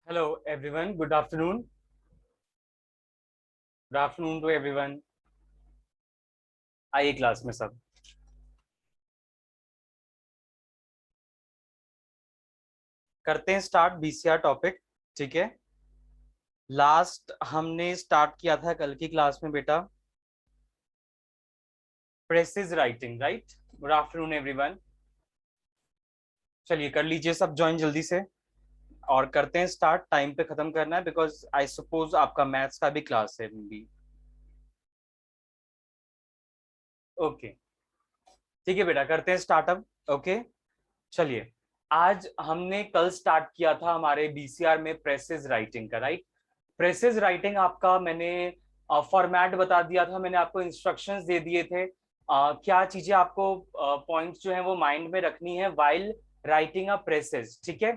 Hello everyone, good afternoon. Good afternoon to everyone. आइए class में सब करते हैं स्टार्ट बीसीआर टॉपिक। ठीक है, लास्ट हमने स्टार्ट किया था कल की क्लास में बेटा precious writing, right. Good afternoon everyone. चलिए कर लीजिए सब ज्वाइन जल्दी से और करते हैं स्टार्ट। टाइम पे खत्म करना है बिकॉज आई सपोज आपका मैथ्स का भी क्लास है भी। ओके ठीक है बेटा, करते हैं स्टार्ट अब। ओके चलिए, आज हमने कल स्टार्ट किया था हमारे बीसीआर में प्रेसिज राइटिंग का, राइट। प्रेसिज राइटिंग आपका मैंने फॉर्मेट बता दिया था, मैंने आपको इंस्ट्रक्शंस दे दिए थे। क्या चीजें आपको पॉइंट्स जो है वो माइंड में रखनी है वाइल राइटिंग अ प्रेसिज। ठीक है,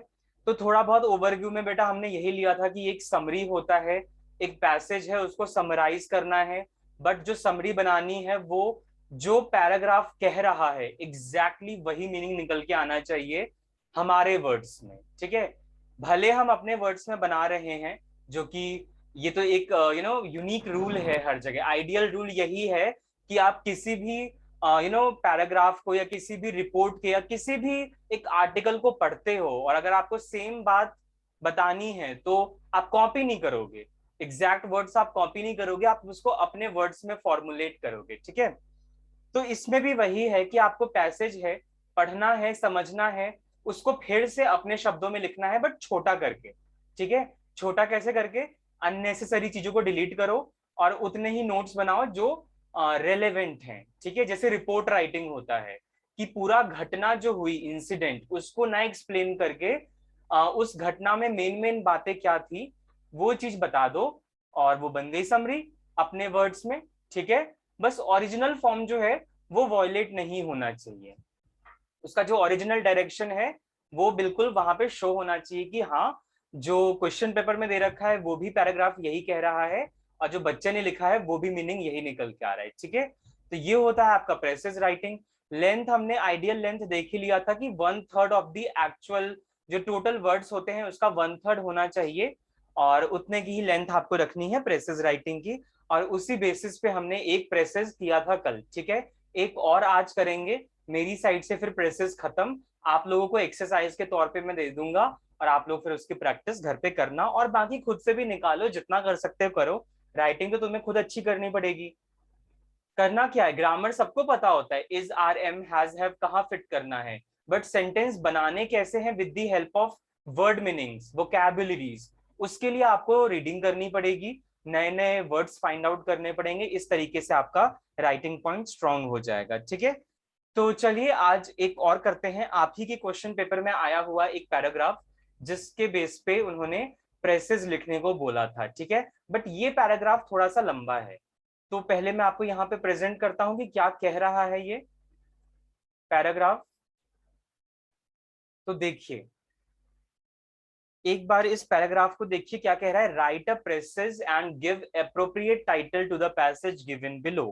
तो थोड़ा बहुत ओवरव्यू में बेटा हमने यही लिया था कि एक समरी होता है, एक पैसेज है, उसको समराइज करना है। बट जो समरी बनानी है वो जो पैराग्राफ कह रहा है एग्जैक्टली वही मीनिंग निकल के आना चाहिए हमारे वर्ड्स में। ठीक है, भले हम अपने वर्ड्स में बना रहे हैं, जो कि ये तो एक यूनिक रूल है हर जगह। आइडियल रूल यही है कि आप किसी भी पैराग्राफ को या किसी भी रिपोर्ट के या किसी भी एक आर्टिकल को पढ़ते हो और अगर आपको सेम बात बतानी है तो आप कॉपी नहीं करोगे। एग्जैक्ट वर्ड्स आप कॉपी नहीं करोगे, आप उसको अपने वर्ड्स में फॉर्मुलेट करोगे। ठीक है, तो इसमें भी वही है कि आपको पैसेज है, पढ़ना है, समझना है, उसको फिर से अपने शब्दों में लिखना है बट छोटा करके। ठीक है, छोटा कैसे करके? अननेसेसरी चीजों को डिलीट करो और उतने ही नोट्स बनाओ जो रेलेवेंट हैं। ठीक है, जैसे रिपोर्ट राइटिंग होता है कि पूरा घटना जो हुई इंसिडेंट उसको ना एक्सप्लेन करके उस घटना में मेन मेन बातें क्या थी वो चीज बता दो और वो बन गई समरी अपने वर्ड्स में। ठीक है, बस ओरिजिनल फॉर्म जो है वो वॉयलेट नहीं होना चाहिए, उसका जो ओरिजिनल डायरेक्शन है वो बिल्कुल वहां पे शो होना चाहिए कि हाँ, जो क्वेश्चन पेपर में दे रखा है वो भी पैराग्राफ यही कह रहा है और जो बच्चे ने लिखा है वो भी मीनिंग यही निकल के आ रहा है। ठीक है, तो ये होता है आपका प्रेसिज राइटिंग। लेंथ हमने आइडियल लेंथ देख ही लिया था कि 1/3 ऑफ द एक्चुअल जो टोटल वर्ड्स होते हैं उसका 1/3 होना चाहिए और उतने की ही लेंथ आपको रखनी है प्रेसिज राइटिंग की। और उसी बेसिस पे हमने एक प्रेसिज किया था कल। ठीक है, एक और आज करेंगे मेरी साइड से, फिर प्रेसेस खत्म। आप लोगों को एक्सरसाइज के तौर पे मैं दे दूंगा और आप लोग फिर उसकी प्रैक्टिस घर पे करना और बाकी खुद से भी निकालो, जितना कर सकते हो करो। राइटिंग तो तुम्हें खुद अच्छी करनी पड़ेगी। करना क्या है, ग्रामर सबको पता होता है, is are am has have कहाँ फिट करना है, बट सेंटेंस बनाने कैसे हैं with the help of word meanings, vocabularies, उसके लिए आपको रीडिंग करनी पड़ेगी, नए नए वर्ड्स फाइंड आउट करने पड़ेंगे। इस तरीके से आपका राइटिंग पॉइंट स्ट्रांग हो जाएगा। ठीक है, तो चलिए आज एक और करते हैं। आप ही के क्वेश्चन पेपर में आया हुआ एक पैराग्राफ जिसके बेस पे उन्होंने प्रेसेस लिखने को बोला था। ठीक है, बट ये पैराग्राफ थोड़ा सा लंबा है, तो पहले मैं आपको यहाँ पे प्रेजेंट करता हूं कि क्या कह रहा है ये पैराग्राफ। तो देखिए, एक बार इस पैराग्राफ को देखिए क्या कह रहा है। Write a precis and give appropriate title to the passage given below.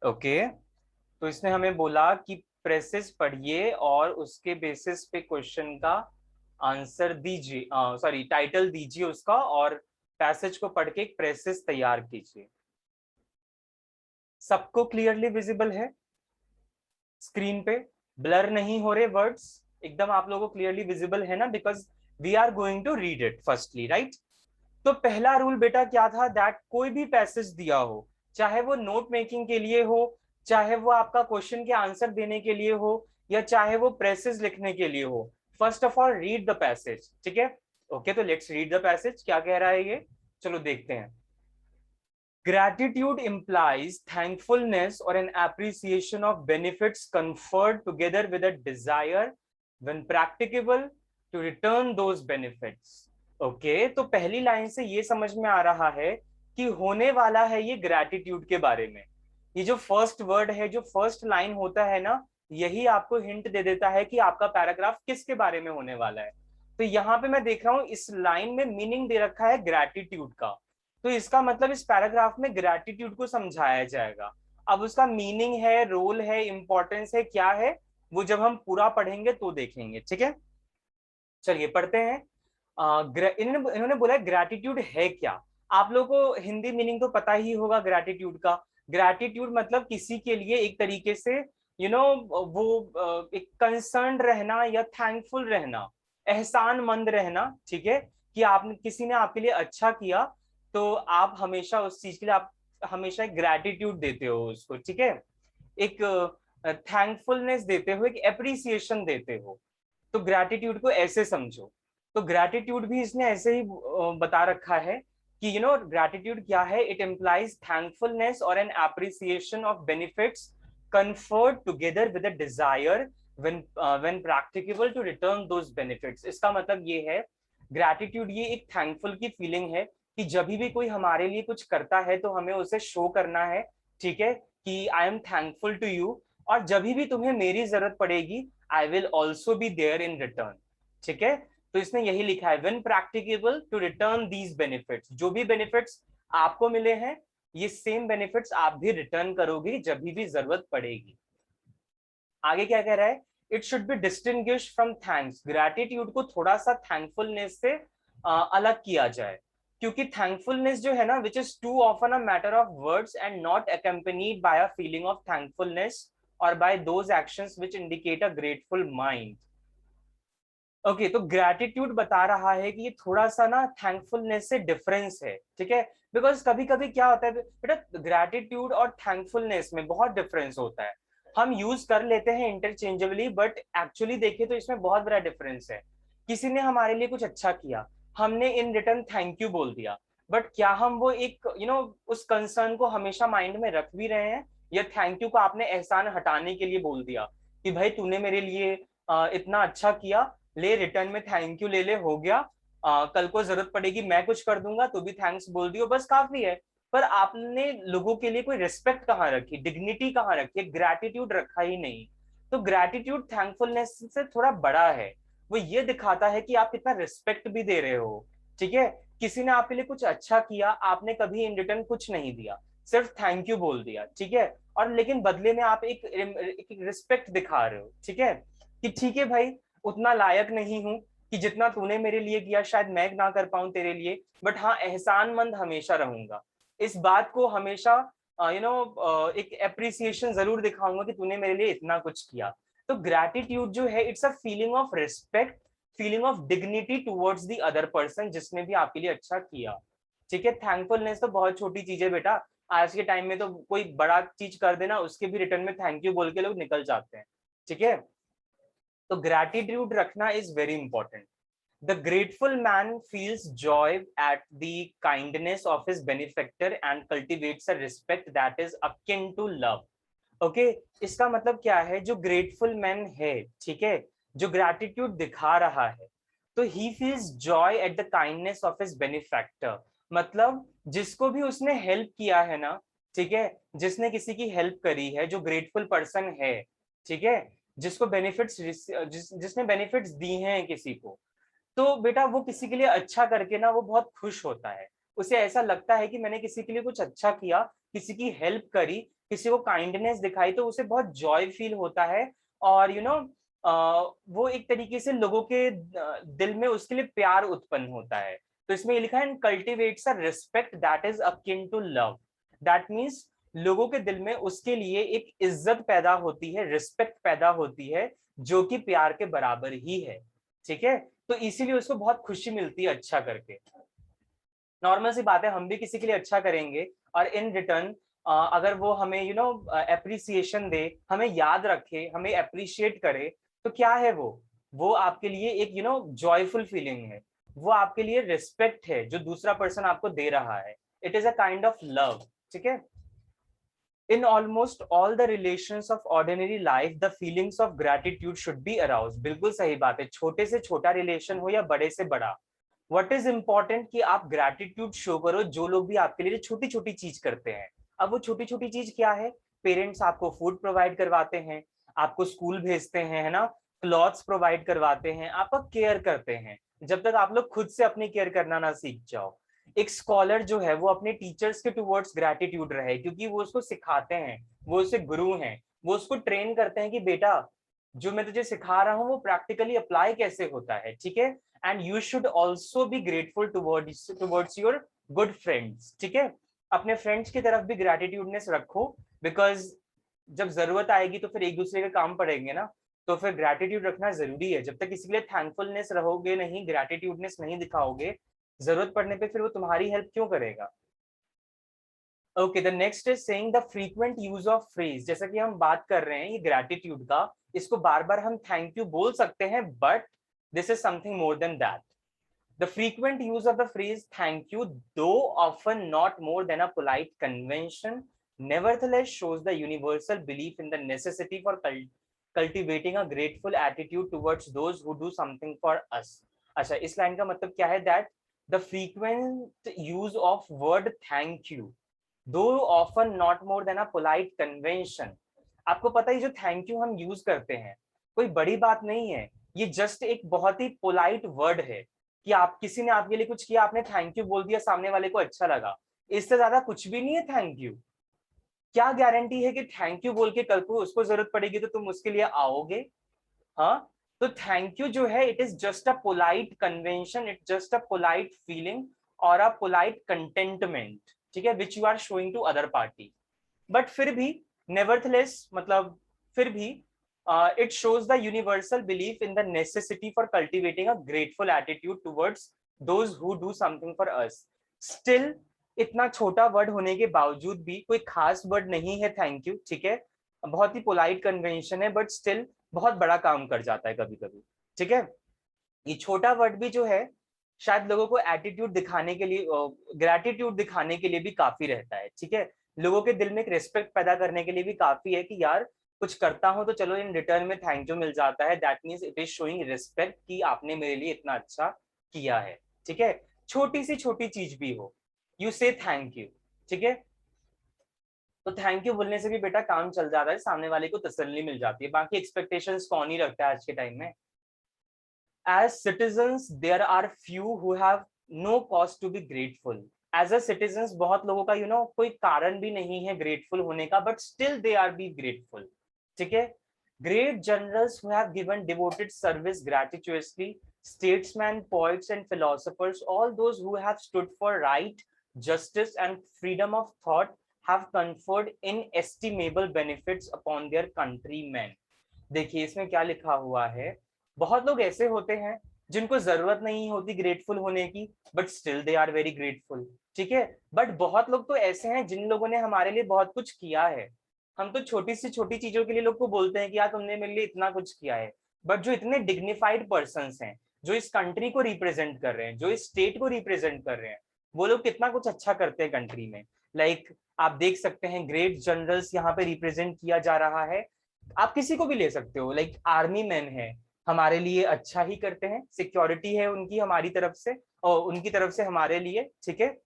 Okay, तो इसने हमें बोला कि प्रेसेस पढ़िए और उसके बेसिस पे क्वेश्चन का आंसर दीजिए, सॉरी टाइटल दीजिए उसका, और पैसेज को पढ़ के एक प्रेसेस तैयार कीजिए। सबको क्लियरली विजिबल है स्क्रीन पे? ब्लर नहीं हो रहे वर्ड्स? एकदम आप लोगों को क्लियरली विजिबल है ना? Because we are going to read it firstly, right. तो पहला रूल बेटा क्या था, दैट कोई भी पैसेज दिया हो, चाहे वो नोट मेकिंग के लिए हो, चाहे वो आपका क्वेश्चन के आंसर देने के लिए हो, या चाहे वो प्रेसेज लिखने के लिए हो, first of all read the passage. ठीक है, ओके, तो लेट्स रीड द पैसेज। क्या कह रहा है ये, चलो देखते हैं। Gratitude implies thankfulness or an appreciation of benefits conferred together with a desire, when practicable, to return those benefits. Okay, तो पहली लाइन से ये समझ में आ रहा है कि होने वाला है ये ग्रैटिट्यूड के बारे में। ये जो फर्स्ट वर्ड है, जो फर्स्ट लाइन होता है ना, यही आपको हिंट दे देता है कि आपका पैराग्राफ किसके बारे में होने वाला है। तो यहाँ पे मैं देख रहा हूँ इस लाइन में मीनिंग दे रखा है ग्रैटिट्यूड का, तो इसका मतलब इस पैराग्राफ में ग्रैटिट्यूड को समझाया जाएगा। अब उसका मीनिंग है, रोल है, इंपॉर्टेंस है, क्या है, वो जब हम पूरा पढ़ेंगे तो देखेंगे। ठीक है, चलिए पढ़ते हैं। इन्होंने बोला ग्रैटिट्यूड है क्या। आप लोगों को हिंदी मीनिंग तो पता ही होगा ग्रैटिट्यूड का। ग्रैटिट्यूड मतलब किसी के लिए एक तरीके से वो एक कंसर्न रहना या थैंकफुल रहना, एहसानमंद रहना, ठीक है, कि आपने किसी ने आपके लिए अच्छा किया तो आप हमेशा उस चीज के लिए आप हमेशा एक ग्रैटिट्यूड देते हो उसको, ठीक है, एक थैंकफुलनेस देते हो, एक एप्रिसिएशन देते हो। तो ग्रैटिट्यूड को ऐसे समझो। तो ग्रैटिट्यूड भी इसने ऐसे ही बता रखा है कि ग्रैटिट्यूड क्या है, इट इम्प्लाइज थैंकफुलनेस और an appreciation of benefits conferred together with a desire when practicable to return those benefits। इसका मतलब ये है, ग्रैटिट्यूड ये एक थैंकफुल की फीलिंग है कि जब भी कोई हमारे लिए कुछ करता है तो हमें उसे शो करना है, ठीक है, कि I am thankful to you, और जब भी तुम्हें मेरी जरूरत पड़ेगी I will also be there in return, ठीक है। तो इसने यही लिखा है, when practicable to return these benefits, जो भी बेनिफिट्स आपको मिले हैं ये सेम बेनिफिट्स आप भी रिटर्न करोगे जब भी जरूरत पड़ेगी। आगे क्या कह रहा है, it should be distinguish from thanks. Gratitude को थोड़ा सा थैंकफुलनेस से अलग किया जाए, क्योंकि थैंकफुलनेस जो है ना, which is too often a matter of words and not accompanied by a feeling of thankfulness or by those actions which indicate a grateful mind। Okay, तो ग्रैटिट्यूड बता रहा है कि ये थोड़ा सा ना थैंकफुलनेस से डिफरेंस है, ठीक है। बिकॉज कभी कभी क्या होता है बेटा, ग्रैटिट्यूड और थैंकफुलनेस में बहुत डिफरेंस होता है। हम यूज कर लेते हैं इंटरचेंजेबली, बट एक्चुअली देखिए तो इसमें बहुत बड़ा डिफरेंस है। किसी ने हमारे लिए कुछ अच्छा किया, हमने इन रिटर्न थैंक यू बोल दिया, बट क्या हम वो एक उस कंसर्न को हमेशा माइंड में रख भी रहे हैं, या थैंक यू को आपने एहसान हटाने के लिए बोल दिया कि भाई तूने मेरे लिए इतना अच्छा किया, ले रिटर्न में थैंक यू ले ले, हो गया, कल को जरूरत पड़ेगी मैं कुछ कर दूंगा तो भी थैंक्स बोल दियो, बस काफी है। पर आपने लोगों के लिए कोई रिस्पेक्ट कहाँ रखी, डिग्निटी कहाँ रखी, ग्रैटिट्यूड रखा ही नहीं। तो ग्रैटिट्यूड थैंकफुलनेस से थोड़ा बड़ा है, वो ये दिखाता है कि आप कितना रिस्पेक्ट भी दे रहे हो, ठीक है। किसी ने आपके लिए कुछ अच्छा किया, आपने कभी इन रिटर्न कुछ नहीं दिया, सिर्फ थैंक यू बोल दिया, ठीक है, और लेकिन बदले में आप एक रिस्पेक्ट दिखा रहे हो, ठीक है, कि ठीक है भाई, उतना लायक नहीं हूं कि जितना तूने मेरे लिए किया शायद मैं ना कर पाऊं तेरे लिए, बट हाँ एहसानमंद हमेशा रहूंगा, इस बात को हमेशा एक एप्रिसिएशन जरूर दिखाऊंगा कि तूने मेरे लिए इतना कुछ किया। तो ग्रैटिट्यूड जो है, it's a feeling of respect, feeling of dignity towards the other person जिसने भी आपके लिए अच्छा किया, ठीक है। थैंकफुलनेस तो बहुत छोटी चीज है बेटा, आज के टाइम में तो कोई बड़ा चीज कर देना उसके भी रिटर्न में थैंक यू बोल के लोग निकल जाते हैं, ठीक है। तो ग्रैटिट्यूड रखना is very important. The grateful man feels joy at the kindness of his benefactor and cultivates a respect that is akin to love. Okay, इसका मतलब क्या है, जो ग्रेटफुल मैन है, ठीक है, जो ग्रैटिट्यूड दिखा रहा है, तो he feels joy at the kindness of his benefactor. मतलब जिसको भी उसने हेल्प किया है ना, ठीक है, जिसने किसी की हेल्प करी है, जो ग्रेटफुल पर्सन है, ठीक है, जिसको बेनिफिट्स जिसने बेनिफिट्स दी हैं किसी को, तो बेटा वो किसी के लिए अच्छा करके ना वो बहुत खुश होता है। उसे ऐसा लगता है कि मैंने किसी के लिए कुछ अच्छा किया, किसी की हेल्प करी, किसी को काइंडनेस दिखाई, तो उसे बहुत जॉय फील होता है। और वो एक तरीके से लोगों के दिल में उसके लिए प्यार उत्पन्न होता है। तो इसमें ये लिखा है, cultivates a respect that is akin to love. That means लोगों के दिल में उसके लिए एक इज्जत पैदा होती है, रिस्पेक्ट पैदा होती है, जो कि प्यार के बराबर ही है, ठीक है। तो इसीलिए उसको बहुत खुशी मिलती है अच्छा करके। नॉर्मल सी बात है, हम भी किसी के लिए अच्छा करेंगे और इन रिटर्न अगर वो हमें एप्रिसिएशन दे, हमें याद रखे, हमें अप्रिशिएट करे, तो क्या है वो आपके लिए एक जॉयफुल फीलिंग है, वो आपके लिए रिस्पेक्ट है जो दूसरा पर्सन आपको दे रहा है। It is a kind of love, ठीक है। In almost all the relations of ordinary life, the feelings of gratitude should be aroused। बिल्कुल सही बात है, छोटे से छोटा रिलेशन हो या बड़े से बड़ा, व्हाट इज इंपॉर्टेंट कि आप ग्रैटिट्यूड शो करो जो लोग भी आपके लिए छोटी छोटी चीज करते हैं। अब वो छोटी छोटी चीज क्या है, पेरेंट्स आपको फूड प्रोवाइड करवाते हैं, आपको स्कूल भेजते हैं, है ना, क्लॉथ्स प्रोवाइड करवाते हैं, आपका केयर करते हैं, जब तक आप लोग खुद से अपनी केयर करना ना सीख जाओ। एक स्कॉलर जो है वो अपने टीचर्स के टुवर्ड्स ग्रैटिट्यूड रहे, क्योंकि वो उसको सिखाते हैं, वो उसके गुरु हैं, वो उसको ट्रेन करते हैं कि बेटा जो मैं तुझे सिखा रहा हूँ वो प्रैक्टिकली अप्लाई कैसे होता है, ठीक है। And you should also be grateful towards your good friends, ठीक है। अपने फ्रेंड्स की तरफ भी ग्रेटिट्यूडनेस रखो, बिकॉज जब जरूरत आएगी तो फिर एक दूसरे के काम पड़ेंगे ना, तो फिर ग्रेटिट्यूड रखना जरूरी है। जब तक किसी के लिए थैंकफुलनेस रहोगे नहीं, ग्रेटिट्यूडनेस नहीं दिखाओगे, जरूरत पड़ने पे फिर वो तुम्हारी हेल्प क्यों करेगा। Okay, the next is saying the frequent use of phrase. जैसा कि हम बात कर रहे हैं ये ग्रेटिट्यूड का, इसको बार बार हम थैंक यू बोल सकते हैं, but this is something more than that. The frequent use of the phrase thank you, though often not more than a polite convention, nevertheless shows the universal belief in the necessity for cultivating a grateful attitude towards those who do something for us. अच्छा, इस line का मतलब क्या है? That the frequent use of word thank you, though often not more than a polite convention. आपको पता है जो थैंक यू हम यूज करते हैं कोई बड़ी बात नहीं है, ये जस्ट एक बहुत ही पोलाइट वर्ड है कि आप किसी ने आपके लिए कुछ किया, आपने थैंक यू बोल दिया, सामने वाले को अच्छा लगा, इससे ज्यादा कुछ भी नहीं है थैंक यू। क्या गारंटी है कि थैंक यू बोल के कल को उसको जरूरत पड़ेगी तो तुम उसके लिए आओगे? हाँ, तो थैंक यू जो है it is just a polite convention, it just a polite feeling और अ पोलाइट कंटेंटमेंट, ठीक है, which you are showing to other party. But फिर भी नेवरथलेस, मतलब फिर भी it shows the universal belief in the necessity for cultivating a grateful attitude towards those who do something for us. Still, इतना छोटा word होने के बावजूद भी कोई खास वर्ड नहीं है थैंक यू, ठीक है, बहुत ही पोलाइट कन्वेंशन है, बट स्टिल बहुत बड़ा काम कर जाता है कभी कभी, ठीक है। ये छोटा वर्ड भी जो है शायद लोगों को एटीट्यूड दिखाने के लिए, ग्रेटिट्यूड दिखाने के लिए भी काफी रहता है, ठीक है। लोगों के दिल में एक रिस्पेक्ट पैदा करने के लिए भी काफी है कि यार कुछ करता हूं तो चलो इन रिटर्न में थैंक यू मिल जाता है, that means it is showing respect कि आपने मेरे लिए इतना अच्छा किया है, ठीक है। छोटी सी छोटी चीज भी हो, यू से थैंक यू, ठीक है। तो थैंक यू बोलने से भी बेटा काम चल जाता है, सामने वाले को तसल्ली मिल जाती है। बाकी एक्सपेक्टेशंस कौन ही रखता है आज के टाइम में। as citizens there are few who have no cause to be grateful. as a citizens बहुत लोगों का कोई कारण भी नहीं है grateful होने का, but still they are be grateful, ठीक है। great generals who have given devoted service gratuitously, statesmen, poets and philosophers, all those who have stood for right, justice and freedom of thought, have conferred inestimable benefits upon their countrymen. देखिए इसमें क्या लिखा हुआ है, बहुत लोग ऐसे होते हैं जिनको जरूरत नहीं होती ग्रेटफुल होने की, but still they are very grateful, ठीक है। बट बहुत लोग तो ऐसे हैं जिन लोगों ने हमारे लिए बहुत कुछ किया है, हम तो छोटी सी छोटी चीजों के लिए लोग को बोलते हैं कि यार तुमने मेरे लिए इतना कुछ किया है, बट जो इतने डिग्निफाइड पर्संस हैं, जो इस कंट्री को रिप्रेजेंट कर रहे हैं, जो इस स्टेट को रिप्रेजेंट कर रहे हैं, वो लोग कितना कुछ अच्छा करते हैं कंट्री में। लाइक आप देख सकते हैं ग्रेट जनरल्स यहाँ पे रिप्रेजेंट किया जा रहा है। आप किसी को भी ले सकते हो, लाइक आर्मी मैन है, हमारे लिए अच्छा ही करते हैं, सिक्योरिटी है उनकी हमारी तरफ से और उनकी तरफ से हमारे लिए, ठीक है।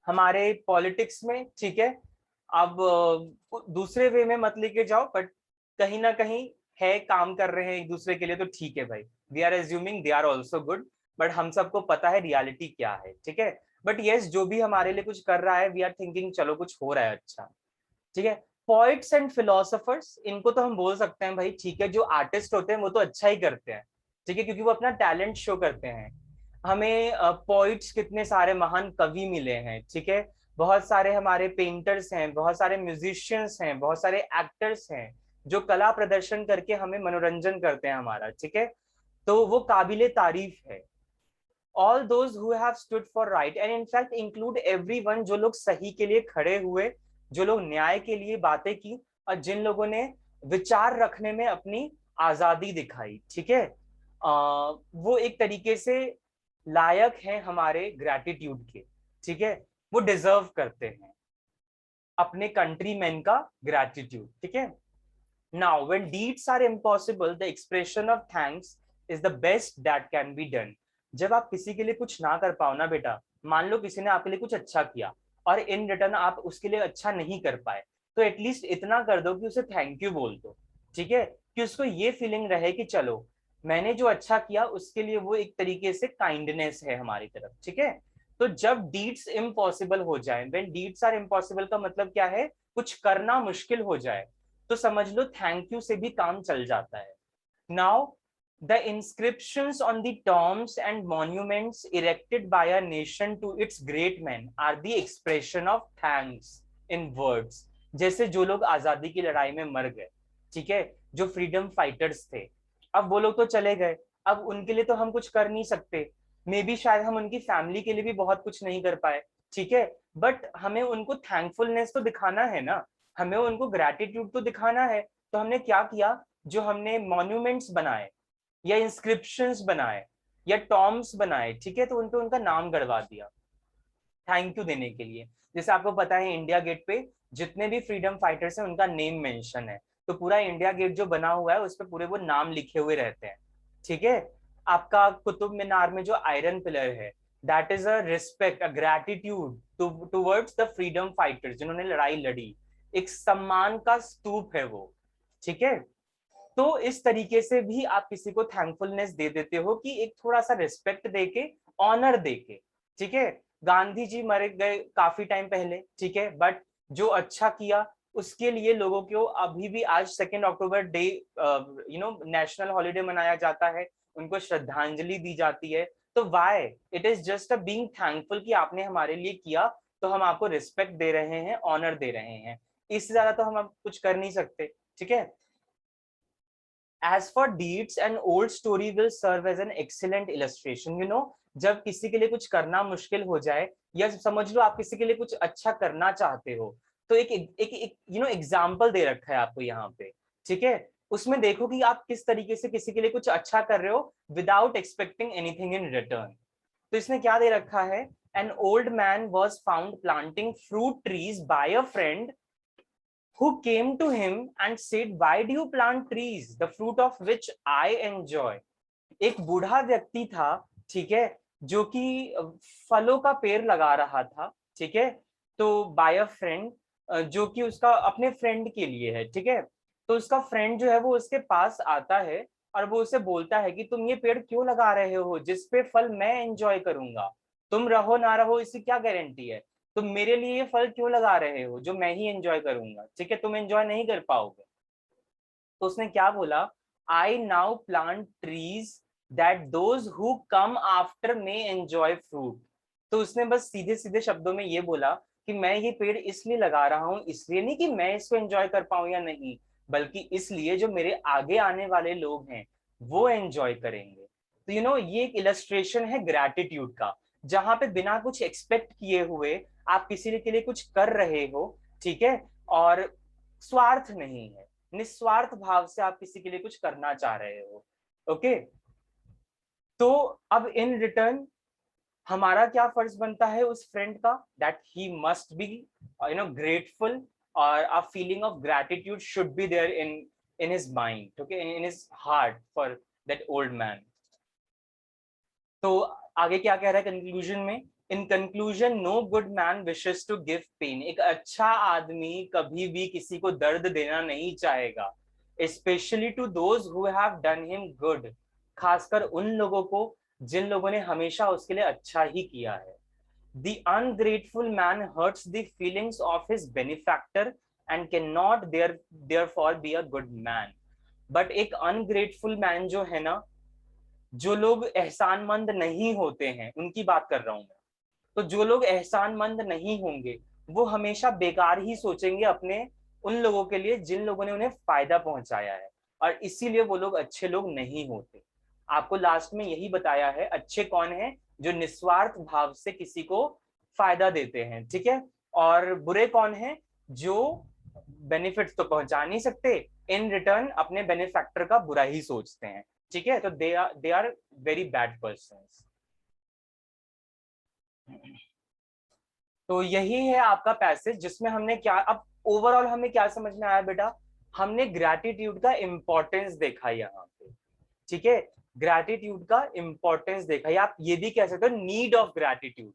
हमारे पॉलिटिक्स में, ठीक है, अब दूसरे वे में मत लेके जाओ, बट कहीं ना कहीं है, काम कर रहे हैं एक दूसरे के लिए, तो ठीक है भाई, we are assuming they are also good, but हम सबको पता है रियलिटी क्या है, ठीक है। बट यस, जो भी हमारे लिए कुछ कर रहा है वी आर थिंकिंग चलो कुछ हो रहा है अच्छा, ठीक है। पोइट्स एंड फिलोसफर्स, इनको तो हम बोल सकते हैं भाई ठीक है, जो आर्टिस्ट होते हैं वो तो अच्छा ही करते हैं, ठीक है, क्योंकि वो अपना टैलेंट शो करते हैं। हमें पोइट्स कितने सारे महान कवि मिले हैं, ठीक है, बहुत सारे हमारे पेंटर्स हैं, बहुत सारे म्यूजिशियंस हैं, बहुत सारे एक्टर्स हैं जो कला प्रदर्शन करके हमें मनोरंजन करते हैं हमारा, ठीक है। तो वो काबिले तारीफ है। all those who have stood for right and in fact include everyone, जो लोग सही के लिए खड़े हुए, जो लोग न्याय के लिए बातें की और जिन लोगों ने विचार रखने में अपनी आजादी दिखाई, ठीक है, वो एक तरीके से लायक हैं हमारे ग्रैटिट्यूड के, ठीक है, वो डिजर्व करते हैं अपने कंट्रीमैन का ग्रैटिट्यूड, ठीक है। Now when deeds are impossible, the expression of thanks is the best that can be done. जब आप किसी के लिए कुछ ना कर पाओ ना बेटा, मान लो किसी ने आपके लिए कुछ अच्छा किया और इन रिटर्न आप उसके लिए अच्छा नहीं कर पाए, तो एटलीस्ट इतना कर दो कि उसे थैंक यू बोल दो, ठीक है, कि उसको ये फीलिंग रहे कि चलो मैंने जो अच्छा किया उसके लिए वो एक तरीके से काइंडनेस है हमारी तरफ, ठीक है। तो जब डीड्स इम्पॉसिबल हो जाए, व्हेन डीड्स आर इम्पॉसिबल का मतलब क्या है, कुछ करना मुश्किल हो जाए, तो समझ लो थैंक यू से भी काम चल जाता है। Now the inscriptions on the tombs and monuments erected by a nation to its great men are the expression of thanks in words। जैसे जो लोग आजादी की लड़ाई में मर गए, ठीक है, जो फ्रीडम फाइटर्स थे, अब वो लोग तो चले गए, अब उनके लिए तो हम कुछ कर नहीं सकते, मे बी शायद हम उनकी फैमिली के लिए भी बहुत कुछ नहीं कर पाए, ठीक है, बट हमें उनको थैंकफुलनेस तो दिखाना है ना, हमें उनको ग्रैटिट्यूड तो दिखाना है। तो हमने क्या किया, जो हमने मॉन्यूमेंट्स बनाए या इंस्क्रिप्शंस बनाए या टॉम्स बनाए, ठीक है, तो उनको उनका नाम गड़वा दिया थैंक यू देने के लिए। जैसे आपको पता है इंडिया गेट पे जितने भी फ्रीडम फाइटर्स हैं उनका नेम मेंशन है, तो पूरा इंडिया गेट जो बना हुआ है उस पर पूरे वो नाम लिखे हुए रहते हैं, ठीक है। आपका कुतुब मीनार में जो आयरन पिलर है, that is a respect, a gratitude towards the freedom fighters जिन्होंने लड़ाई लड़ी, एक सम्मान का स्तूप है वो, ठीक है। तो इस तरीके से भी आप किसी को थैंकफुलनेस दे देते हो कि एक थोड़ा सा रिस्पेक्ट देके, ऑनर देके, ठीक है। गांधी जी मर गए काफी टाइम पहले, ठीक है, बट जो अच्छा किया उसके लिए लोगों को अभी भी आज 2 अक्टूबर डे नेशनल हॉलीडे मनाया जाता है, उनको श्रद्धांजलि दी जाती है। तो why it is just a being thankful कि आपने हमारे लिए किया, तो हम आपको रिस्पेक्ट दे रहे हैं, ऑनर दे रहे हैं, इससे ज्यादा तो हम अब कुछ कर नहीं सकते, ठीक है। As for deeds, an old story will serve as an excellent illustration. You know, जब किसी के लिए कुछ करना मुश्किल हो जाए, या समझ लो आप किसी के लिए कुछ अच्छा करना चाहते हो, तो एक एग्जाम्पल दे रखा है आपको यहाँ पे, ठीक है। उसमें देखो कि आप किस तरीके से किसी के लिए कुछ अच्छा कर रहे हो without expecting anything in return. तो इसने क्या दे रखा है, an old man was found planting fruit trees by a friend who came to him and said, why do you plant trees, the fruit of which I enjoy। एक बूढ़ा व्यक्ति था, ठीक है, जो कि फलों का पेड़ लगा रहा था, ठीक है, तो बाय अ फ्रेंड, जो कि उसका अपने फ्रेंड के लिए है, ठीक है। तो उसका फ्रेंड जो है वो उसके पास आता है और वो उसे बोलता है कि तुम ये पेड़ क्यों लगा रहे हो जिस पे फल मैं एंजॉय करूंगा, तुम रहो ना रहो इसकी क्या गारंटी है, तुम मेरे लिए ये फल क्यों लगा रहे हो जो मैं ही एंजॉय करूंगा, ठीक है, तुम एंजॉय नहीं कर पाओगे। तो उसने क्या बोला, I now plant trees that those who come after may enjoy fruit. तो उसने बस सीधे सीधे शब्दों में ये बोला कि मैं ये पेड़ इसलिए लगा रहा हूँ, इसलिए नहीं कि मैं इसको एंजॉय कर पाऊं या नहीं, बल्कि इसलिए जो मेरे आगे आने वाले लोग हैं वो एंजॉय करेंगे। तो ये एक इलस्ट्रेशन है ग्रैटिट्यूड का, जहां पे बिना कुछ एक्सपेक्ट किए हुए आप किसी के लिए कुछ कर रहे हो, ठीक है, और स्वार्थ नहीं है, निस्वार्थ भाव से आप किसी के लिए कुछ करना चाह रहे हो, ओके। तो अब इन रिटर्न हमारा क्या फर्ज बनता है उस फ्रेंड का, that he must be grateful, और a feeling of gratitude should be there in his mind, okay, in his heart for that old man. तो आगे क्या कह रहा है कंक्लूजन में, in conclusion no good man wishes to give pain. एक अच्छा आदमी कभी भी किसी को दर्द देना नहीं चाहेगा, specially to those who have done him good, खासकर उन लोगों को जिन लोगों ने हमेशा उसके लिए अच्छा ही किया है। The ungrateful man hurts the feelings of his benefactor and cannot therefore be a good man। But एक ungrateful man जो है ना, जो लोग एहसानमंद नहीं होते हैं उनकी बात कर रहा हूं मैं, तो जो लोग एहसानमंद नहीं होंगे वो हमेशा बेकार ही सोचेंगे अपने उन लोगों के लिए जिन लोगों ने उन्हें फायदा पहुंचाया है, और इसीलिए वो लोग अच्छे लोग नहीं होते। आपको लास्ट में यही बताया है, अच्छे कौन है, जो निस्वार्थ भाव से किसी को फायदा देते हैं, ठीक है, और बुरे कौन है, जो बेनिफिट्स तो पहुंचा नहीं सकते, इन रिटर्न अपने बेनिफैक्टर का बुरा ही सोचते हैं, ठीक है, तो they are very bad person. तो यही है आपका पैसेज जिसमें हमने क्या, अब ओवरऑल हमें क्या समझ में आया बेटा, हमने ग्रैटिट्यूड का इंपॉर्टेंस देखा यहाँ पे, ठीक है, ग्रैटिट्यूड का इंपॉर्टेंस देखा, या आप ये भी कह सकते हो नीड ऑफ ग्रैटिट्यूड,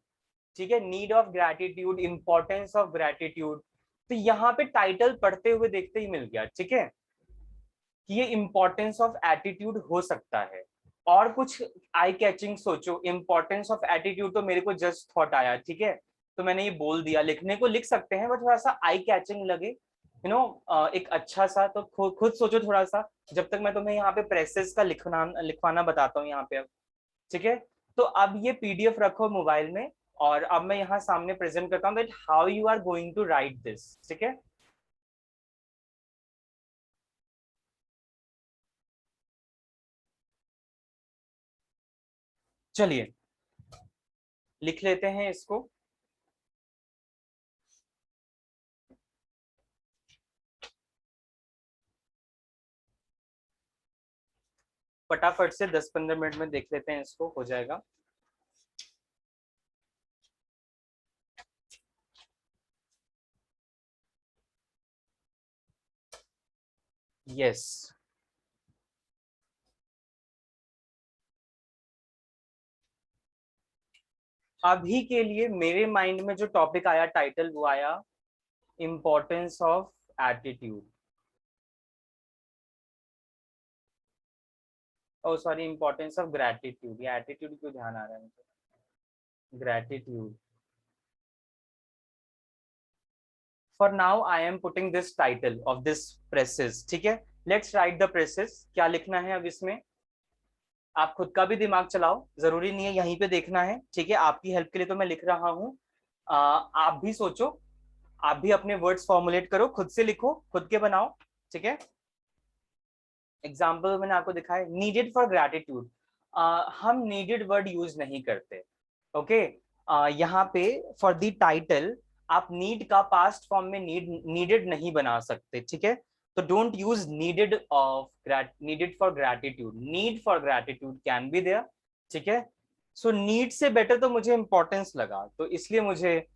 ठीक है, need of gratitude, importance of gratitude. तो यहाँ पे टाइटल पढ़ते हुए देखते ही मिल गया, ठीक है, कि ये इंपॉर्टेंस ऑफ एटीट्यूड हो सकता है। और कुछ आई कैचिंग सोचो, इंपॉर्टेंस ऑफ एटीट्यूड तो मेरे को जस्ट थॉट आया, ठीक है, तो मैंने ये बोल दिया, लिखने को लिख सकते हैं बट थोड़ा सा आई कैचिंग लगे एक अच्छा सा, तो खुद सोचो थोड़ा सा, जब तक मैं तुम्हें यहाँ पे प्रेसेस का लिखवाना बताता हूँ यहाँ पे अब। ठीक है, तो अब ये पीडीएफ रखो मोबाइल में, और अब मैं यहाँ सामने प्रेजेंट करता हूँ that how you are going to write this. ठीक है, चलिए लिख लेते हैं इसको। फटाफट से 10-15 मिनट में देख लेते हैं, इसको हो जाएगा। यस, अभी के लिए मेरे माइंड में जो टॉपिक आया, टाइटल वो आया, importance of attitude. Oh sorry, importance of gratitude, या एटीट्यूड क्यों ध्यान आ रहा है मुझे, gratitude. For now I am putting this title of this precis. ठीक है, लेट्स राइट द प्रेसेस। क्या लिखना है अब इसमें, आप खुद का भी दिमाग चलाओ, जरूरी नहीं है यहीं पे देखना है। ठीक है, आपकी हेल्प के लिए तो मैं लिख रहा हूँ। आप भी सोचो, आप भी अपने वर्ड्स फॉर्मुलेट करो, खुद से लिखो, खुद के बनाओ। ठीक है, एग्जाम्पल मैंने आपको दिखाया, नीडेड फॉर ग्रैटिट्यूड। हम नीडेड वर्ड यूज नहीं करते। ओके, यहाँ पे फॉर द टाइटल आप नीड का पास्ट फॉर्म में नीडेड नहीं बना सकते। ठीक है, तो don't use needed for gratitude, need for gratitude can be there. ठीक है, सो नीड से बेटर तो मुझे इंपॉर्टेंस लगा, तो इसलिए मुझे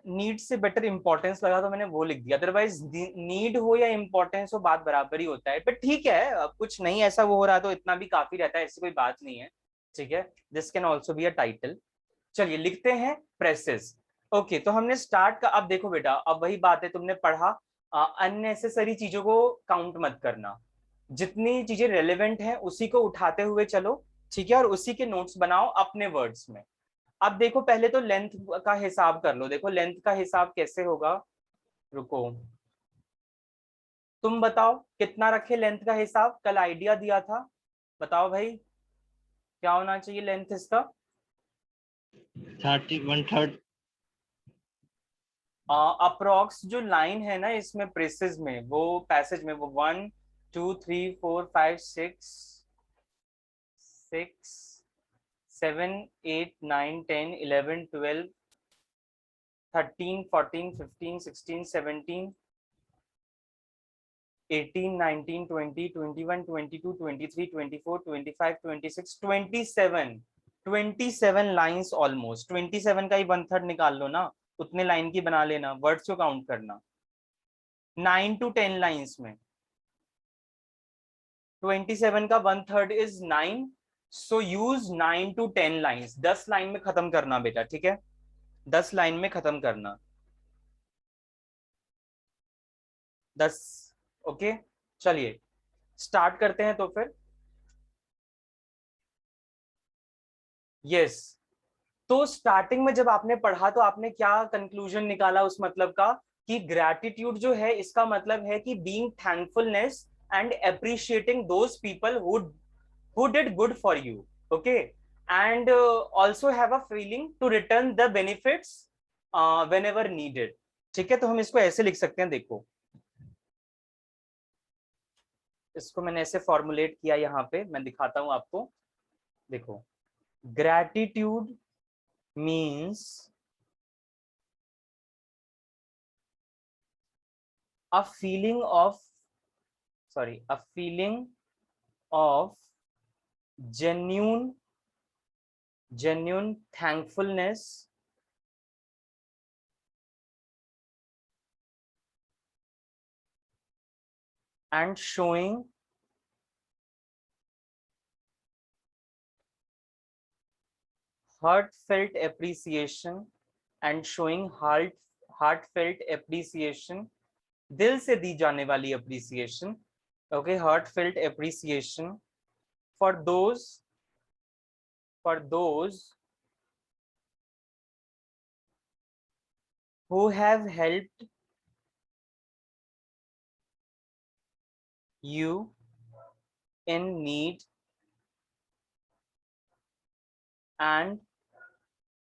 नीड से बेटर इंपॉर्टेंस लगा, तो मैंने वो लिख दिया। अदरवाइज नीड हो या इंपॉर्टेंस हो, बात बराबर ही होता है। बट ठीक है, अब कुछ नहीं ऐसा वो हो रहा, तो इतना भी काफी रहता है, ऐसी कोई बात नहीं है। ठीक है, this can also be a title. चलिए लिखते हैं प्रेसेस। ओके, तो हमने स्टार्ट का, अब देखो बेटा, अब वही बात है, तुमने पढ़ा, अननेसेसरी चीजों को काउंट मत करना, जितनी चीजें रेलेवेंट हैं उसी को उठाते हुए चलो। ठीक है, और उसी के नोट्स बनाओ अपने वर्ड्स में। अब देखो, पहले तो लेंथ का हिसाब कर लो। देखो लेंथ का हिसाब कैसे होगा, रुको, तुम बताओ कितना रखे लेंथ का हिसाब, कल आइडिया दिया था, बताओ भाई क्या होना चाहिए लेंथ इसका। 1/3। अप्रोक्स जो लाइन है ना इसमें प्रेसेस में, वो पैसेज में, वो 1 2 3 4 5 6 7 8 9 10 11 12 13 14 15 16 17 18 19 20 21 22 23 24 25 26 27, 27 लाइंस ऑलमोस्ट। 27 का ही 1/3 निकाल लो ना, उतने लाइन की बना लेना, वर्ड्स को काउंट करना। 9 to 10 लाइंस में 27 का 1/3 is 9, so use 9 to 10 lines. 10 line में खत्म करना बेटा, ठीक है, 10 लाइन में खत्म करना, 10। ओके, चलिए स्टार्ट करते हैं तो फिर। यस, तो स्टार्टिंग में जब आपने पढ़ा, तो आपने क्या कंक्लूजन निकाला उस मतलब का, कि ग्रैटिट्यूड जो है इसका मतलब है कि being thankfulness and appreciating those people who did good for you. Okay, and also have a feeling to return the benefits whenever needed. ठीक है, तो हम इसको ऐसे लिख सकते हैं, देखो इसको मैंने ऐसे फॉर्मुलेट किया, यहाँ पे मैं दिखाता हूं आपको। देखो, gratitude means a feeling of, sorry, a feeling of genuine thankfulness and showing heartfelt appreciation and showing heartfelt appreciation, दिल से दी जाने वाली appreciation, okay, heartfelt appreciation for those who have helped you in need and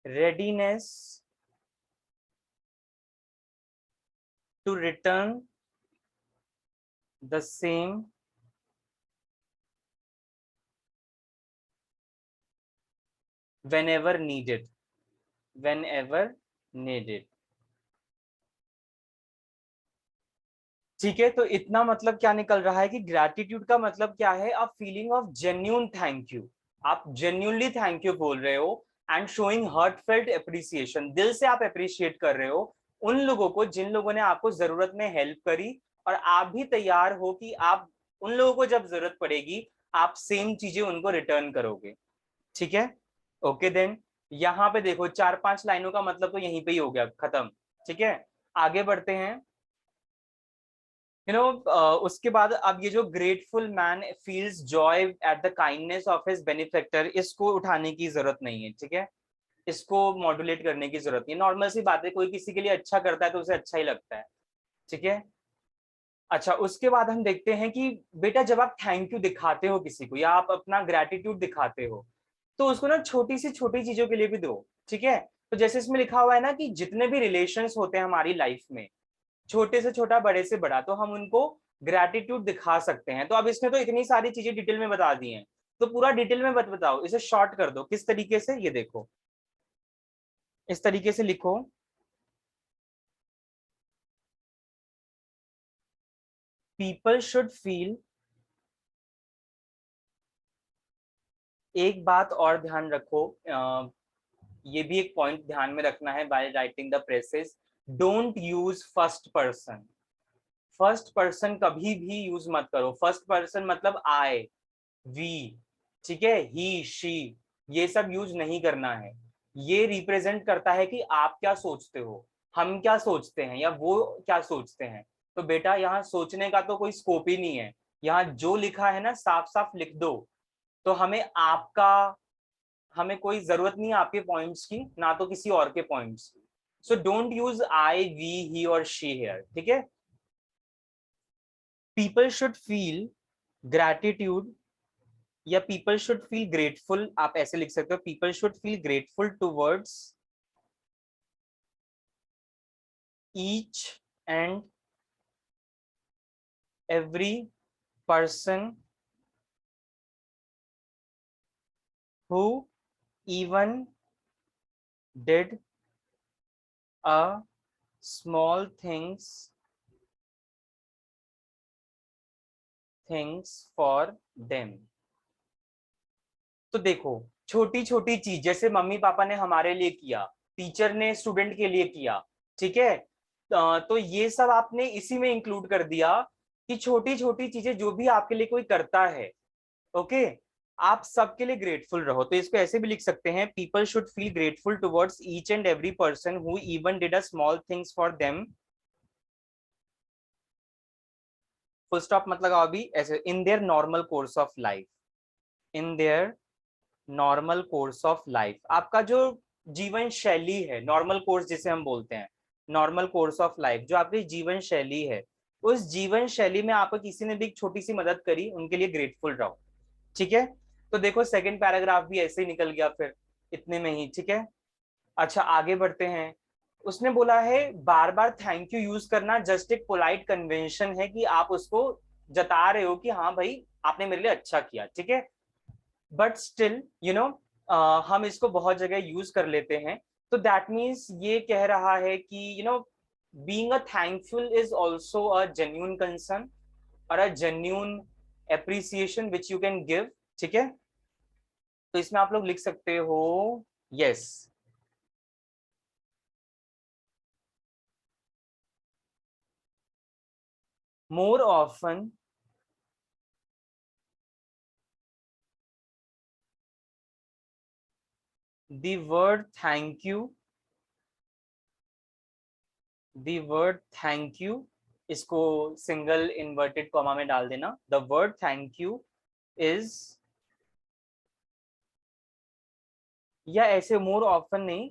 readiness to return the same whenever needed. Whenever needed. ठीक है, तो इतना मतलब क्या निकल रहा है कि ग्रैटिट्यूड का मतलब क्या है? अ feeling of genuine thank you. आप जेन्यूनली थैंक यू बोल रहे हो एंड शोइंग हार्टफेल्ट एप्रिसिएशन, दिल से आप अप्रिशिएट कर रहे हो उन लोगों को जिन लोगों ने आपको जरूरत में हेल्प करी, और आप भी तैयार हो कि आप उन लोगों को जब जरूरत पड़ेगी आप सेम चीजें उनको रिटर्न करोगे। ठीक है, ओके देन। यहाँ पे देखो 4-5 लाइनों का मतलब तो यहीं पे ही हो गया खत्म। ठीक है, आगे बढ़ते हैं। उसके बाद अब ये जो grateful man feels joy at the kindness of his benefactor, इसको उठाने की जरूरत नहीं है। ठीक है, इसको मॉड्यूलेट करने की जरूरत नहीं है, नॉर्मल सी बात है, कोई किसी के लिए अच्छा करता है तो उसे अच्छा ही लगता है। ठीक है, अच्छा उसके बाद हम देखते हैं कि बेटा जब आप थैंक यू दिखाते हो किसी को या आप अपना ग्रेटिट्यूड दिखाते हो तो उसको ना छोटी सी छोटी चीजों के लिए भी दो। ठीक है, तो जैसे इसमें लिखा हुआ है ना कि जितने भी रिलेशंस होते हैं हमारी लाइफ में, छोटे से छोटा बड़े से बड़ा, तो हम उनको ग्रैटिट्यूड दिखा सकते हैं। तो अब इसमें तो इतनी सारी चीजें डिटेल में बता दी हैं, तो पूरा डिटेल में मत बताओ, इसे शॉर्ट कर दो। किस तरीके से? ये देखो, इस तरीके से लिखो। पीपल शुड फील, एक बात और ध्यान रखो, ये भी एक पॉइंट ध्यान में रखना है by writing the presses, don't use first person. First person कभी भी यूज मत करो। फर्स्ट पर्सन मतलब आई, वी, ठीक है, ही, शी, ये सब यूज नहीं करना है। ये रिप्रेजेंट करता है कि आप क्या सोचते हो, हम क्या सोचते हैं, या वो क्या सोचते हैं। तो बेटा यहाँ सोचने का तो कोई स्कोप ही नहीं है, यहाँ जो लिखा है ना साफ साफ लिख दो। तो हमें कोई जरूरत नहीं है आपके पॉइंट्स की, ना तो किसी और के पॉइंट्स की। So don't use I, we, he और शी हेयर। ठीक है, पीपल शुड फील ग्रैटिट्यूड या पीपल शुड फील ग्रेटफुल, आप ऐसे लिख सकते हो, people should feel grateful towards each and every person who even did a small things for them। तो देखो, छोटी छोटी चीज जैसे मम्मी पापा ने हमारे लिए किया, टीचर ने स्टूडेंट के लिए किया, ठीक है, तो ये सब आपने इसी में इंक्लूड कर दिया कि छोटी छोटी चीजें जो भी आपके लिए कोई करता है, ओके, आप सबके लिए ग्रेटफुल रहो। तो इसको ऐसे भी लिख सकते हैं, people should feel grateful towards each and every person who even did a small things for them, full stop मत लगाओ अभी, ऐसे, in their normal course of life. In their normal course of life, आपका जो जीवन शैली है, normal course जिसे हम बोलते हैं, नॉर्मल कोर्स ऑफ लाइफ जो आपकी जीवन शैली है, उस जीवन शैली में आपको किसी ने भी एक छोटी सी मदद करी, उनके लिए ग्रेटफुल रहो। ठीक है, तो देखो सेकंड पैराग्राफ भी ऐसे ही निकल गया फिर, इतने में ही। ठीक है, अच्छा आगे बढ़ते हैं। उसने बोला है बार बार थैंक यू यूज करना जस्ट एक पोलाइट कन्वेंशन है कि आप उसको जता रहे हो कि हाँ भाई आपने मेरे लिए अच्छा किया। ठीक है, बट स्टिल हम इसको बहुत जगह यूज कर लेते हैं। तो दैट मीन्स ये कह रहा है कि being a thankful is also a genuine concern और a genuine appreciation which you can give. ठीक है, तो इसमें आप लोग लिख सकते हो yes, more often the word thank you, the word thank you, इसको सिंगल इन्वर्टेड कॉमा में डाल देना, the word thank you is, या ऐसे मोर ऑफन नहीं,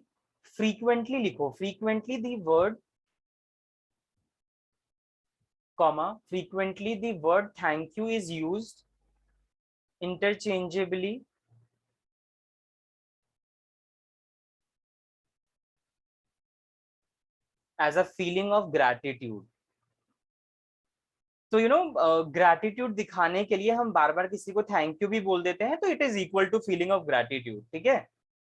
फ्रीक्वेंटली लिखो, frequently the word comma, frequently the word thank you is used interchangeably as a feeling of gratitude. तो gratitude दिखाने के लिए हम बार बार किसी को थैंक यू भी बोल देते हैं, तो it is equal to feeling of gratitude, ठीक है।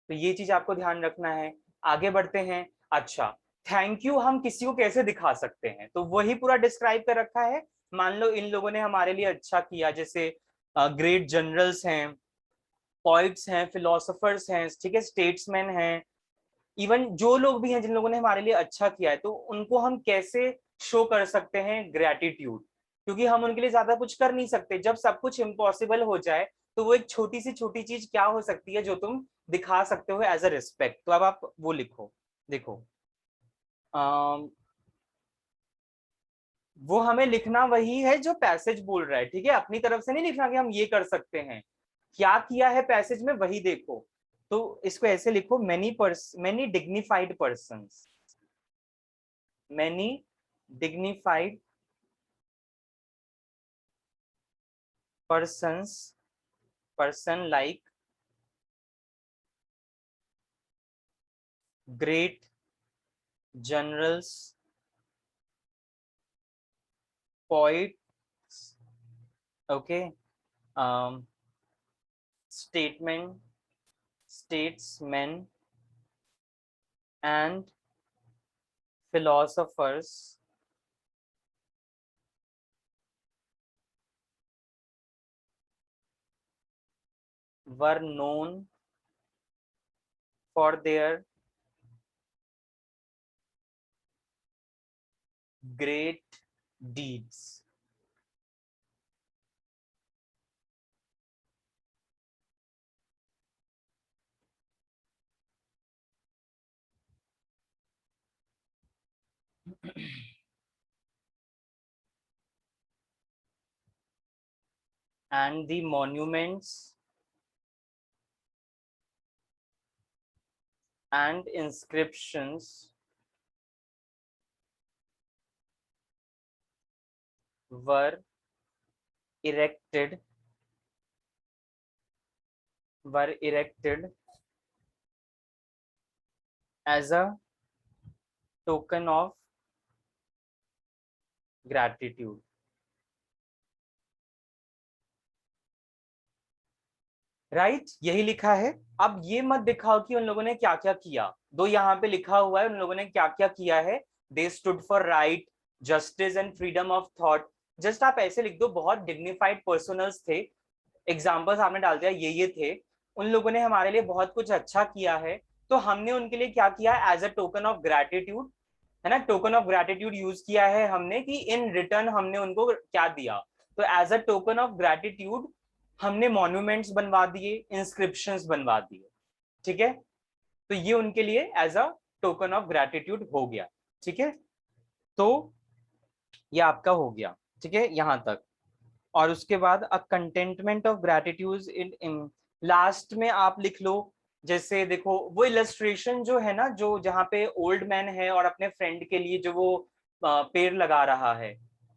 तो ये चीज आपको ध्यान रखना है। आगे बढ़ते हैं। अच्छा, थैंक यू हम किसी को कैसे दिखा सकते हैं, तो वही पूरा डिस्क्राइब कर रखा है। मान लो इन लोगों ने हमारे लिए अच्छा किया, जैसे ग्रेट जनरल्स हैं, पॉइट्स हैं, फिलोसोफर्स हैं, ठीक है, स्टेट्समैन हैं, इवन जो लोग भी हैं जिन लोगों ने हमारे लिए अच्छा किया है, तो उनको हम कैसे शो कर सकते हैं ग्रेटिट्यूड, क्योंकि हम उनके लिए ज्यादा कुछ कर नहीं सकते। जब सब कुछ इम्पॉसिबल हो जाए, तो वो एक छोटी सी छोटी चीज क्या हो सकती है जो तुम दिखा सकते हो एज अ रिस्पेक्ट। तो अब आप वो लिखो। देखो, अम, वो हमें लिखना वही है जो पैसेज बोल रहा है, ठीक है, अपनी तरफ से नहीं लिखना कि हम ये कर सकते हैं। क्या किया है पैसेज में वही देखो। तो इसको ऐसे लिखो, many dignified person, many dignified person like great generals, poets, okay, um, statement statesmen and philosophers were known for their great deeds. And the monuments and inscriptions were erected as a token of gratitude. Right, यही लिखा है। अब ये मत दिखाओ कि उन लोगों ने क्या क्या किया, दो यहाँ पे लिखा हुआ है उन लोगों ने क्या क्या किया है। They stood for right, justice and freedom of thought. Just आप ऐसे लिख दो, बहुत डिग्निफाइड पर्सनल्स थे, एग्जाम्पल्स आपने डाल दिया ये थे, उन लोगों ने हमारे लिए बहुत कुछ अच्छा किया है, तो हमने उनके लिए क्या किया as a token of gratitude, है ना, टोकन ऑफ ग्रेटिट्यूड यूज किया है हमने, कि इन रिटर्न हमने उनको क्या दिया। तो as a token of gratitude हमने मॉन्यूमेंट्स बनवा दिए, इंस्क्रिप्शंस बनवा दिए, ठीक है। तो ये उनके लिए as a token of gratitude हो गया, ठीक है। तो ये आपका हो गया, ठीक है, यहां तक। और उसके बाद a contentment of gratitude in last में आप लिख लो। जैसे देखो वो इलस्ट्रेशन जो है ना, जो जहाँ पे ओल्ड मैन है और अपने फ्रेंड के लिए जो वो पेड़ लगा रहा है,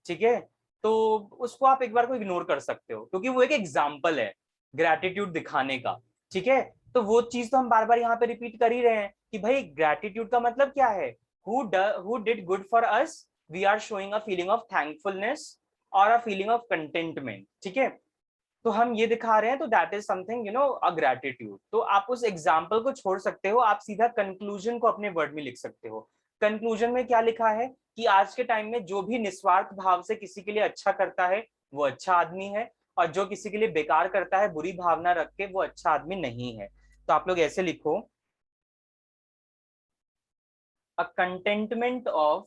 ठीक है, तो उसको आप एक बार को इग्नोर कर सकते हो, क्योंकि वो एक एग्जाम्पल है ग्रेटिट्यूड दिखाने का, ठीक है। तो वो चीज तो हम बार बार यहाँ पे रिपीट कर ही रहे हैं कि भाई ग्रेटिट्यूड का मतलब क्या है, who did good for us, we are showing a feeling of thankfulness और अ फीलिंग ऑफ कंटेंटमेंट, ठीक है। तो हम ये दिखा रहे हैं, तो that is something a gratitude. तो आप उस एग्जाम्पल को छोड़ सकते हो, आप सीधा कंक्लूजन को अपने वर्ड में लिख सकते हो। कंक्लूजन में क्या लिखा है कि आज के टाइम में जो भी निस्वार्थ भाव से किसी के लिए अच्छा करता है वो अच्छा आदमी है, और जो किसी के लिए बेकार करता है बुरी भावना रख के वो अच्छा आदमी नहीं है। तो आप लोग ऐसे लिखो, अ कंटेंटमेंट ऑफ,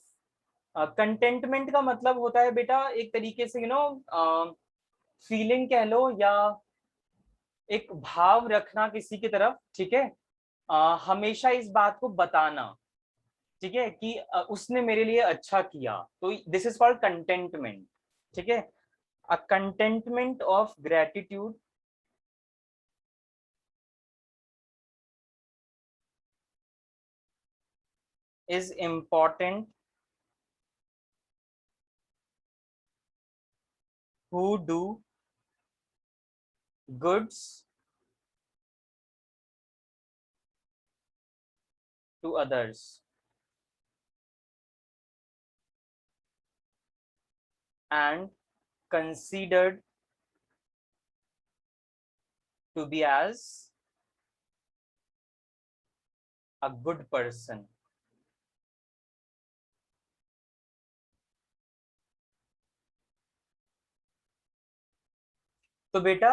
कंटेंटमेंट का मतलब होता है बेटा एक तरीके से फीलिंग कह लो, या एक भाव रखना किसी की तरफ, ठीक है। हमेशा इस बात को बताना, ठीक है, कि उसने मेरे लिए अच्छा किया, तो दिस इज कॉल्ड कंटेंटमेंट, ठीक है। A contentment of gratitude is important who do goods to others and considered to be as a good person. तो बेटा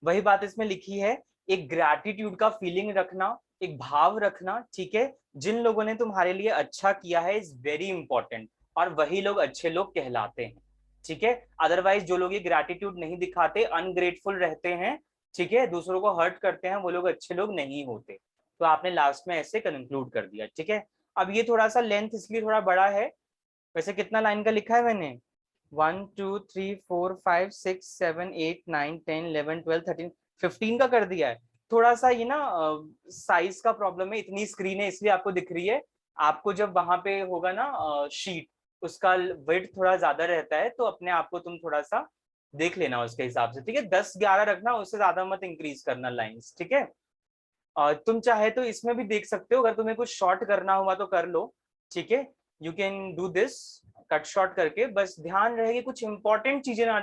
वही बात इसमें लिखी है, एक ग्रैटिट्यूड का फीलिंग रखना, एक भाव रखना, ठीक है, जिन लोगों ने तुम्हारे लिए अच्छा किया है इज वेरी इंपॉर्टेंट, और वही लोग अच्छे लोग कहलाते हैं, ठीक है। अदरवाइज जो लोग ये ग्रैटिट्यूड नहीं दिखाते, अनग्रेटफुल रहते हैं, ठीक है, दूसरों को हर्ट करते हैं, वो लोग अच्छे लोग नहीं होते। तो आपने लास्ट में ऐसे कंक्लूड कर दिया, ठीक है। अब ये थोड़ा सा लेंथ इसलिए थोड़ा बड़ा है, वैसे कितना लाइन का लिखा है मैंने, 1 2 3 4 5 6 7 8 9 10 11 12 13 15 का कर दिया है। थोड़ा सा ये ना साइज का प्रॉब्लम है, इतनी स्क्रीन है इसलिए आपको दिख रही है, आपको जब वहां पे होगा ना शीट, उसका वेट थोड़ा ज्यादा रहता है, तो अपने आप को तुम थोड़ा सा देख लेना उसके हिसाब से, ठीक है। 10 11 रखना, उससे ज्यादा मत इंक्रीज करना लाइंस, ठीक है। तुम चाहे तो इसमें भी देख सकते हो, अगर तुम्हें कुछ शॉर्ट करना हुआ तो कर लो, ठीक है, you can do this cut short करके। बस ध्यान रहे कि कुछ इंपॉर्टेंट चीजें ना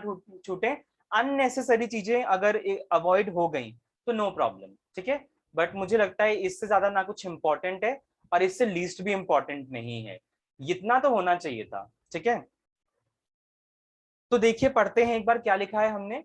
छूटे, अननेसेसरी चीजें अगर अवॉइड हो गई तो नो प्रॉब्लम, ठीक है। बट मुझे लगता है इससे ज्यादा ना कुछ इंपॉर्टेंट है, और इससे लीस्ट भी इंपॉर्टेंट नहीं है, इतना तो होना चाहिए था, ठीक है। तो देखिए पढ़ते हैं एक बार क्या लिखा है हमने।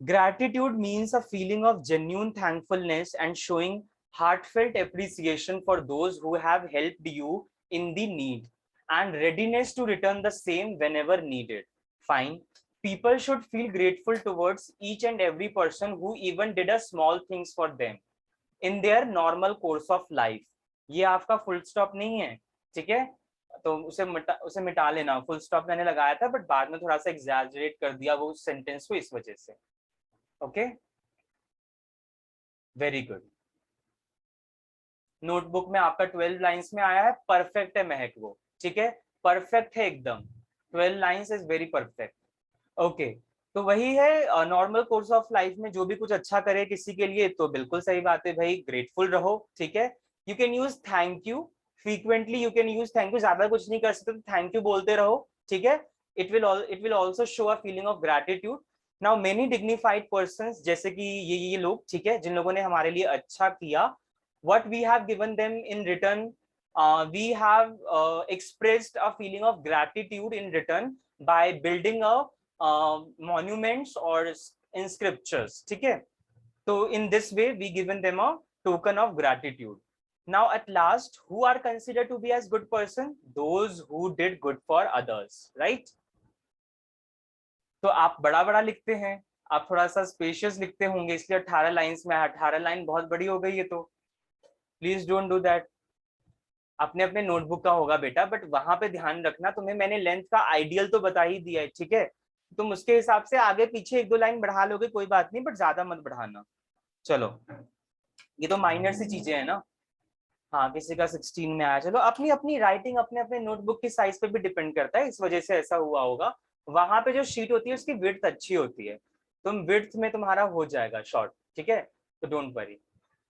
Gratitude means a feeling of genuine thankfulness and showing heartfelt appreciation for those who have helped you in the need and readiness to return the same whenever needed. Fine. People should feel grateful towards each and every person who even did a small things for them in their normal course of life. ये आपका full stop नहीं है, ठीक है, तो उसे मिटा लेना। फुल स्टॉप मैंने लगाया था बट बाद में थोड़ा सा एग्जैजरेट कर दिया वो सेंटेंस को इस वजह से। Okay, very good. नोटबुक में आपका 12 लाइंस में आया है, परफेक्ट है महक वो, ठीक है, परफेक्ट है एकदम, 12 lines is very perfect. Okay, तो वही है नॉर्मल कोर्स ऑफ लाइफ में जो भी कुछ अच्छा करे किसी के लिए तो बिल्कुल सही बात है भाई, ग्रेटफुल रहो, ठीक है। You can use thank you frequently, you can use thank you, ज्यादा कुछ नहीं कर सकते तो थैंक यू बोलते रहो, ठीक है। It will also show a feeling of gratitude. Now many dignified persons, जैसे कि ये लोग, ठीक है, जिन लोगों ने हमारे लिए अच्छा किया, what we have given them in return, we have expressed a feeling of gratitude in return by building a monuments or in scriptures, ठीक है। तो in this way we given them a token of gratitude. Now at last, who are considered to be as good person? Those who did good for others, right? तो आप बड़ा बड़ा लिखते हैं, आप थोड़ा सा स्पेशियस लिखते होंगे, इसलिए 18 लाइंस में, 18 लाइन बहुत बड़ी हो गई है, तो प्लीज डोंट डू दैट। अपने अपने नोटबुक का होगा बेटा, बट वहां पे ध्यान रखना, तुम्हें मैंने लेंथ का आइडियल तो बता ही दिया है, ठीक है, तुम उसके हिसाब से आगे पीछे 1 2 लाइन बढ़ा लोगे कोई बात नहीं, बट ज्यादा मत बढ़ाना। चलो, ये तो माइनर सी चीजें हैं ना। हाँ, किसी का 16 में आया, चलो, अपनी अपनी राइटिंग अपने अपने नोटबुक की साइज पे भी डिपेंड करता है, इस वजह से ऐसा हुआ होगा। वहां पे जो शीट होती है उसकी विड्थ अच्छी होती है, तुम विड्थ में तुम्हारा हो जाएगा शॉर्ट, ठीक है, तो डोंट वरी।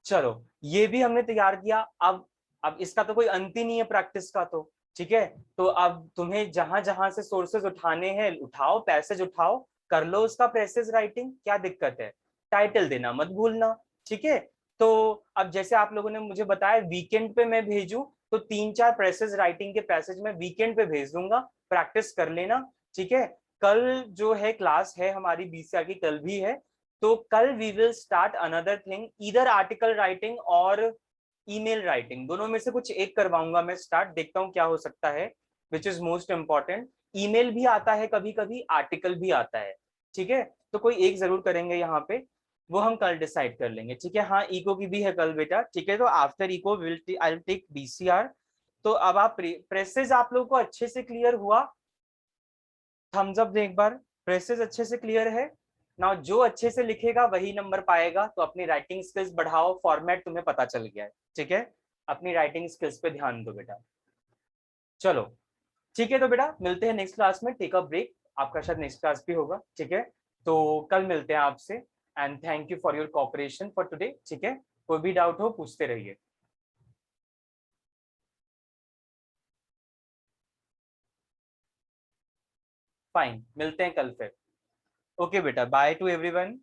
चलो, ये भी हमने तैयार किया। अब इसका तो कोई अंत ही नहीं है प्रैक्टिस का, तो ठीक है। तो अब तुम्हें जहां जहां से सोर्सेज उठाने हैं उठाओ, पैसेज उठाओ, कर लो उसका पैसेज राइटिंग, क्या दिक्कत है, टाइटल देना मत भूलना, ठीक है। तो अब जैसे आप लोगों ने मुझे बताया वीकेंड पे मैं भेजूं, तो 3 4 पैसेज राइटिंग के पैसेज में वीकेंड पे भेज दूंगा, प्रैक्टिस कर लेना, ठीक है। कल जो है क्लास है हमारी बीसीआर की, कल भी है, तो कल we will start another thing, इधर आर्टिकल राइटिंग और ईमेल राइटिंग, दोनों में से कुछ एक करवाऊंगा मैं स्टार्ट, देखता हूँ क्या हो सकता है, which is most important. Email भी आता है कभी कभी, आर्टिकल भी आता है, ठीक है, तो कोई एक जरूर करेंगे यहाँ पे, वो हम कल डिसाइड कर लेंगे, ठीक है। हाँ, इको की भी है कल बेटा, ठीक है, तो after echo will I will take BCR. तो अब आप प्रेसेस आप लोगों को अच्छे से क्लियर हुआ, थम्स अप दे एक बार, प्रेसेस अच्छे से क्लियर है ना, जो अच्छे से लिखेगा वही नंबर पाएगा, तो अपनी राइटिंग स्किल्स बढ़ाओ, फॉर्मेट तुम्हें पता चल गया है, ठीक है, अपनी राइटिंग स्किल्स पे ध्यान दो बेटा। चलो, ठीक है, तो बेटा मिलते हैं नेक्स्ट क्लास में, टेक अ ब्रेक, आपका शायद नेक्स्ट क्लास भी होगा, ठीक है। तो कल मिलते हैं आपसे, and thank you for your cooperation for today. ठीक है, कोई भी डाउट हो पूछते रहिए। फाइन, मिलते हैं कल फिर। ओके बेटा, बाय टू एवरीवन।